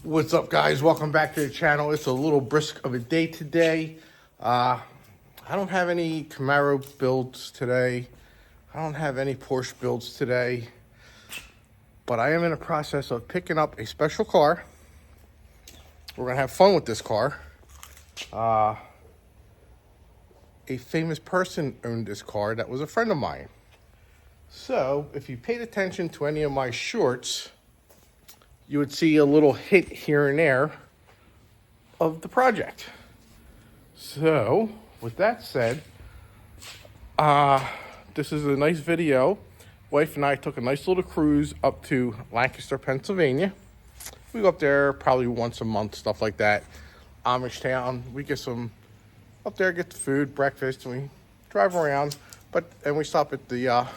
What's up, guys? Welcome back to the channel. It's a little brisk of a day today. I don't have any Camaro builds today. I don't have any Porsche builds today. But I am in the process of picking up a special car. We're going to have fun with this car. A famous person owned this car that was a friend of mine. So, if you paid attention to any of my shorts, you would see a little hit here and there of the project. So, with that said, this is a nice video. Wife and I took a nice little cruise up to Lancaster, Pennsylvania. We go up there probably once a month, stuff like that. Amish town. We get some up there, get the food, breakfast, and we drive around. And we stop at the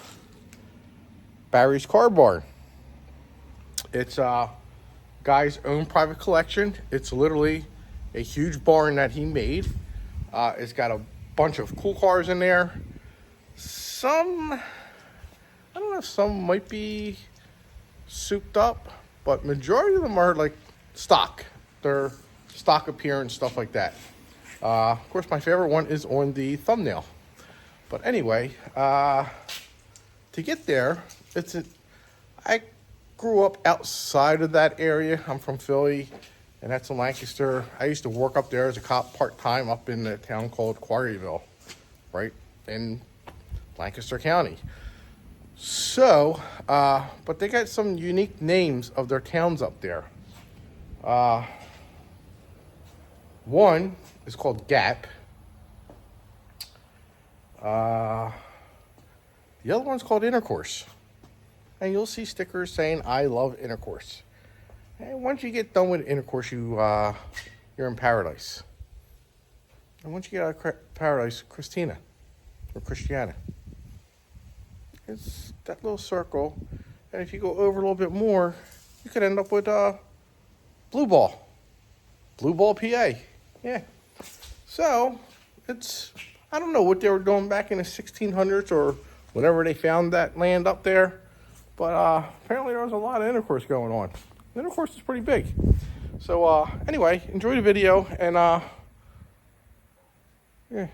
Barry's Car Barn. It's guy's own private collection. It's literally a huge barn that he made. It's got a bunch of cool cars in there. Some, I don't know if some might be souped up, but majority of them are like stock. They're stock appearance, stuff like that. Of course, my favorite one is on the thumbnail. But anyway, to get there, I grew up outside of that area. I'm from Philly, and that's in Lancaster. I used to work up there as a cop part-time up in a town called Quarryville, right in Lancaster County. So, but they got some unique names of their towns up there. One is called Gap. The other one's called Intercourse. And you'll see stickers saying, I love Intercourse. And once you get done with Intercourse, you're in paradise. And once you get out of paradise, Christina, or Christiana. It's that little circle. And if you go over a little bit more, you could end up with Blue Ball. Blue Ball, PA. Yeah. So, I don't know what they were doing back in the 1600s or whenever they found that land up there. But apparently there was a lot of intercourse going on. Intercourse is pretty big. So anyway, enjoy the video and yeah.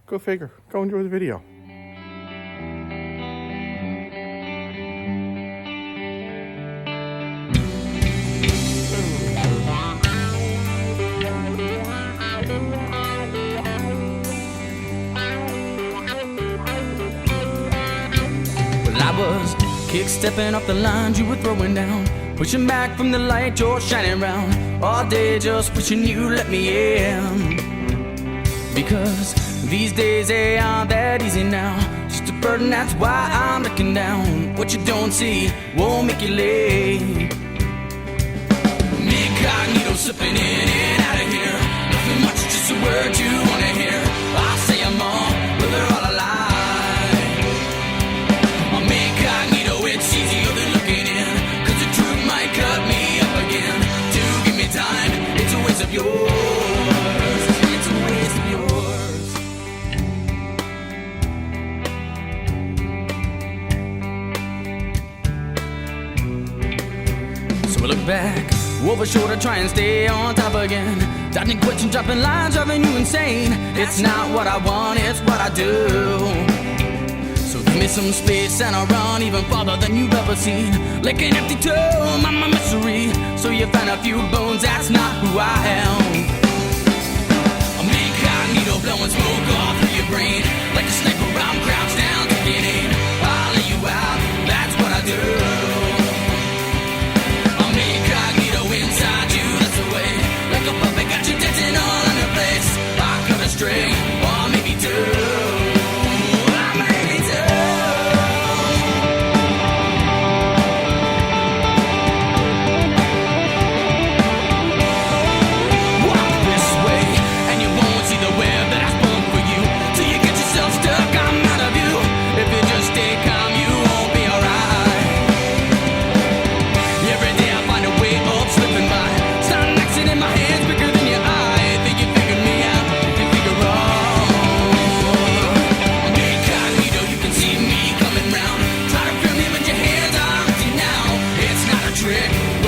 Go figure. Go enjoy the video. I was kick-stepping off the lines you were throwing down, pushing back from the light you're shining round, all day just wishing you let me in. Because these days they aren't that easy now, just a burden, that's why I'm looking down. What you don't see won't make you late. Incognito slipping in and out of here, nothing much, just a word you wanna hear. I say them all, but they're all alive. It's easier than looking in, cause the truth might cut me up again. To give me time, it's a waste of yours. It's a waste of yours. So I look back, over shoulder, try and stay on top again. Dodging questions, dropping lines, driving you insane. It's not what I want, it's what I do. So give me some space and I'll run even farther than you've ever seen. Like an empty tomb, I'm a mystery. So you find a few bones, that's not who I am. I'm incognito, blowing smoke all through your brain. Like a sniper, I'm crouched down to get in. I'll let you out, that's what I do. I'm incognito inside you, that's the way. Like a puppet, got you dancing all in a place. I cut a string, or maybe two. Trick.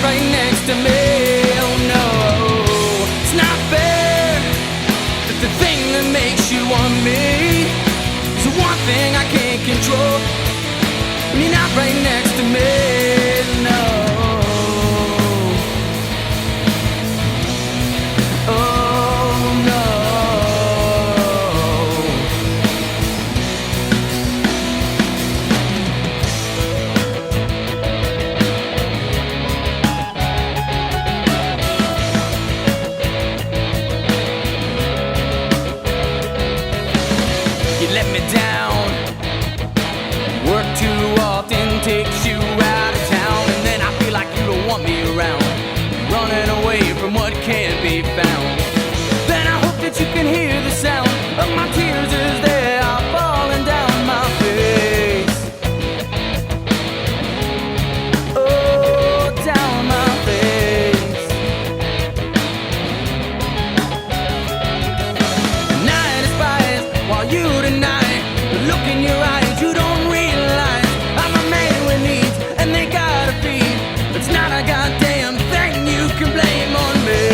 right next to me. Oh no, it's not fair that the thing that makes you want me is the one thing I can't control when you're not right next to me. No. Let me down. Work too often takes you out of town, and then I feel like you don't want me around, running away from what can't be found. Then I hope that you can hear the sound of my tears as they are falling down my face. Oh, down my face. And I despise while you deny. Look in your eyes, you don't realize I'm a man with needs, and they gotta feed. It's not a goddamn thing you can blame on me.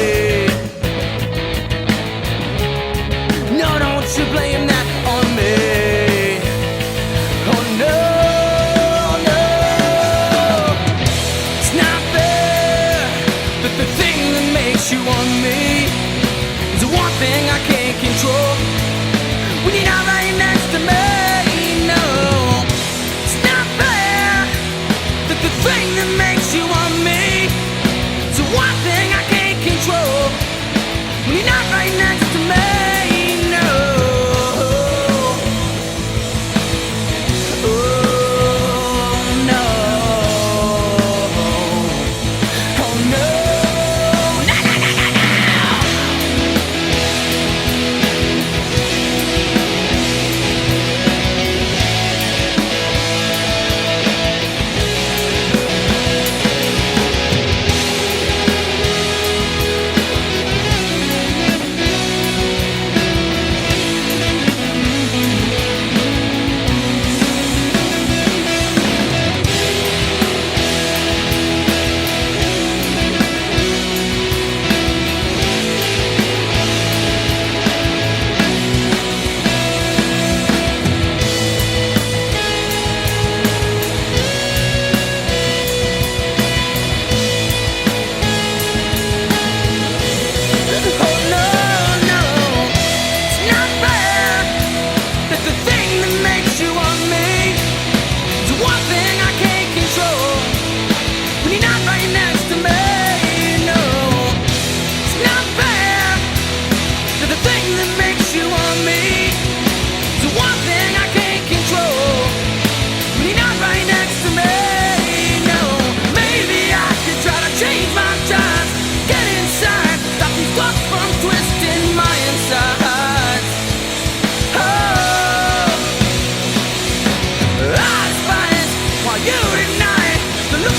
No, don't you blame that on me. Oh no, no. It's not fair that the thing that makes you want me is the one thing I can't control when you're not right next to me. The thing that makes you want me is the one thing I can't control when you're not right next to me. No. Oh no. Oh no. No, no, no, no, no.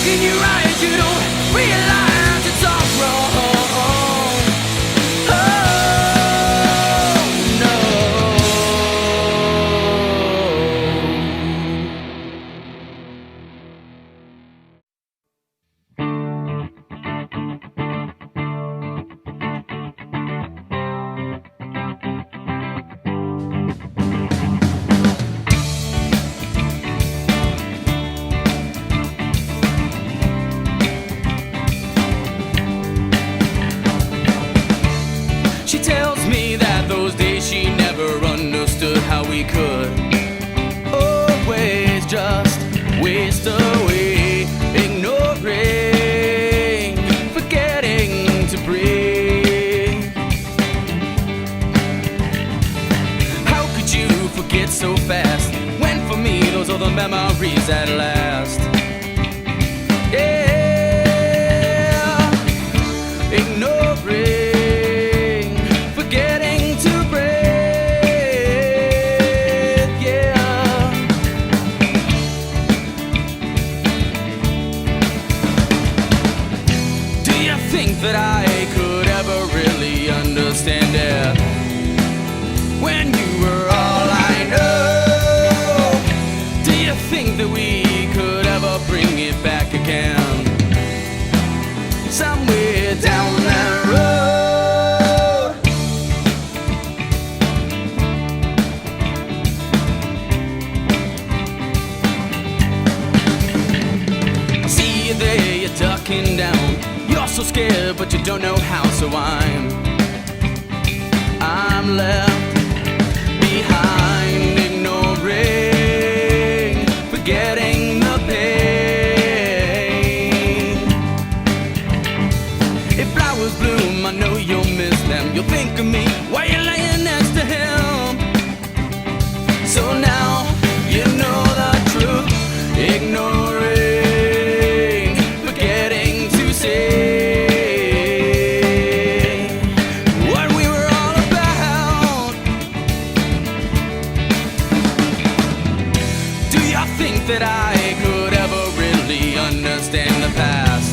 In your eyes, you don't realize it's all wrong. Oh no. She tells me that those days she never understood how we could always just waste away, ignoring, forgetting to breathe. How could you forget so fast when for me those are the memories that last? Yeah, ignoring. That I could ever really understand it when you were all I know. Do you think that we could ever bring it back again? somewhere down that road. I see you there, you're ducking down. You're so scared, but you don't know how, so I'm left behind, ignoring, forgetting the pain. If flowers bloom, I know you'll miss them. You'll think of me while you're laying next to him. So now you know the truth, ignoring, forgetting to say what we were all about. Do you think that I could ever really understand the past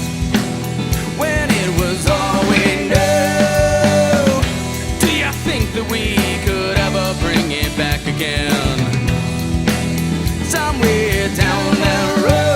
when it was all we knew? Do you think that we could ever bring it back again? Somewhere down that road.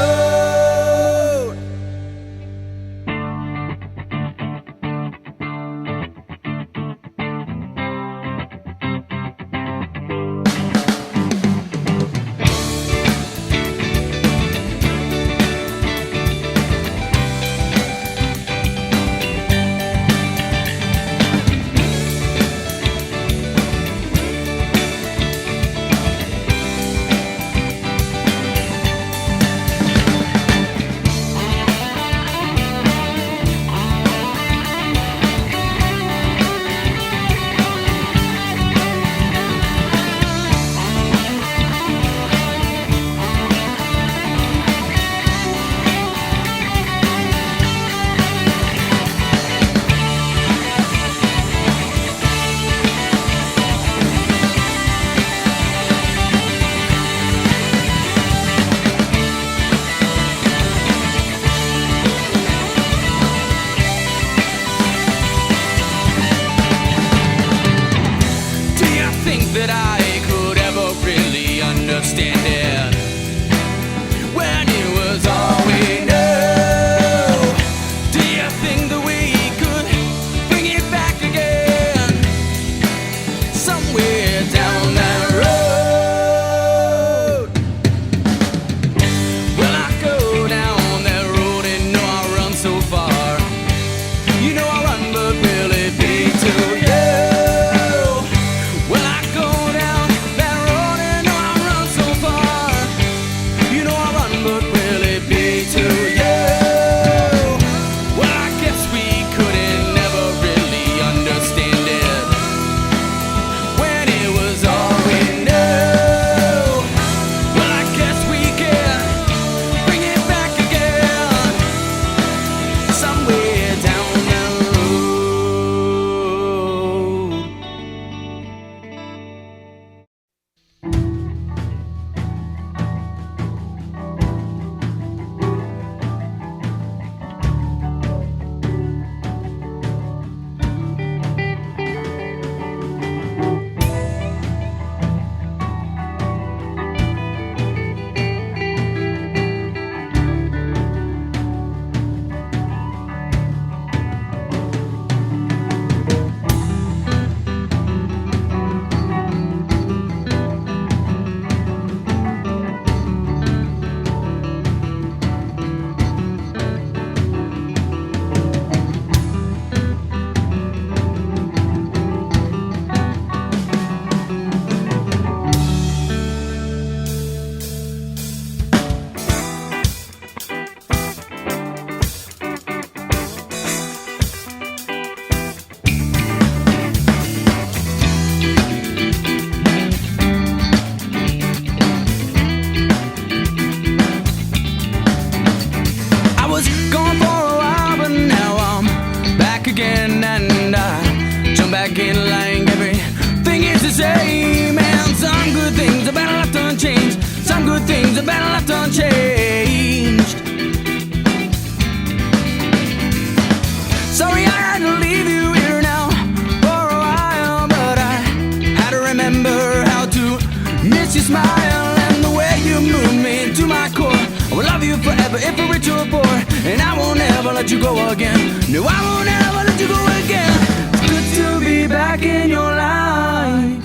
let you go again. No, I won't ever let you go again. It's good to be back in your life.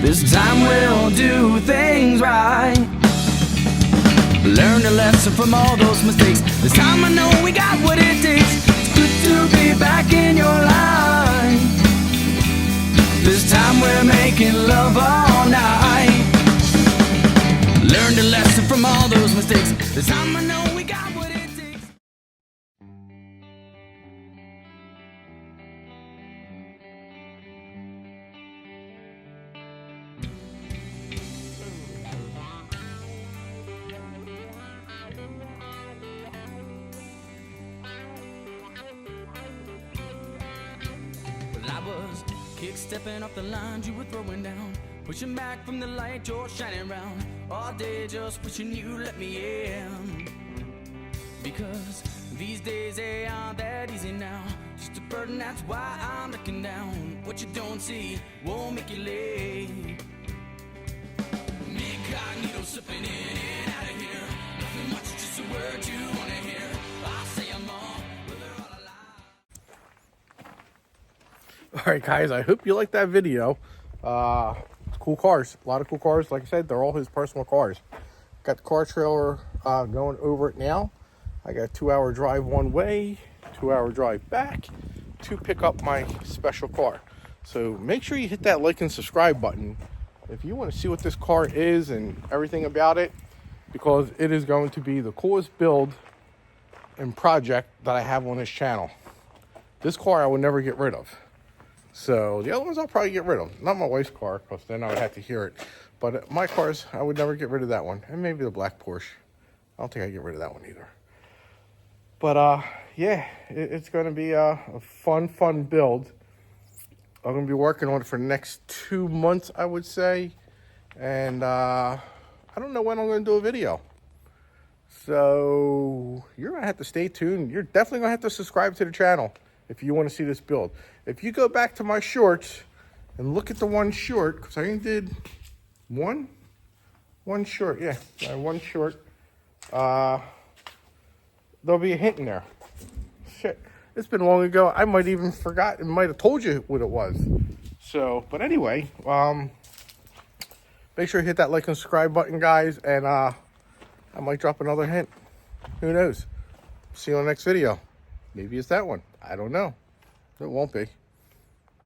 This time we'll do things right. Learn a lesson from all those mistakes. This time I know we got what it takes. It's good to be back in your life. This time we're making love all night. Learned a lesson from all those mistakes. This time I know we got what it takes. Well, I was kick-stepping off the lines you were throwing down, pushing back from the light you're shining round, all day just wishing you let me in. Because these days they aren't that easy now, just a burden, that's why I'm looking down. What you don't see won't make you late. Me incognito slipping in and out of here. Nothing much, just a word you wanna hear. I'll say I'm wrong, but they're all alive. All right, guys, I hope you liked that video. Cool cars, a lot of cool cars. Like I said, they're all his personal cars. Got the car trailer going over it now. I got a 2-hour drive one way, 2-hour drive back to pick up my special car. So make sure you hit that like and subscribe button if you want to see what this car is and everything about it, because it is going to be the coolest build and project that I have on this channel. This car I will never get rid of. So the other ones I'll probably get rid of. Not my wife's car, because then I would have to hear it. But my cars, I would never get rid of that one. And maybe the black Porsche. I don't think I'd get rid of that one either. But yeah, it's going to be a fun build. I'm going to be working on it for the next 2 months, I would say. And I don't know when I'm going to do a video. So you're going to have to stay tuned. You're definitely going to have to subscribe to the channel if you want to see this build. If you go back to my shorts and look at the one short, because I only did one short, yeah, one short, there'll be a hint in there. Shit, it's been long ago. I might even forgot and might have told you what it was. So, but anyway, make sure you hit that like and subscribe button, guys, and I might drop another hint. Who knows? See you on the next video. Maybe it's that one. I don't know. It won't be.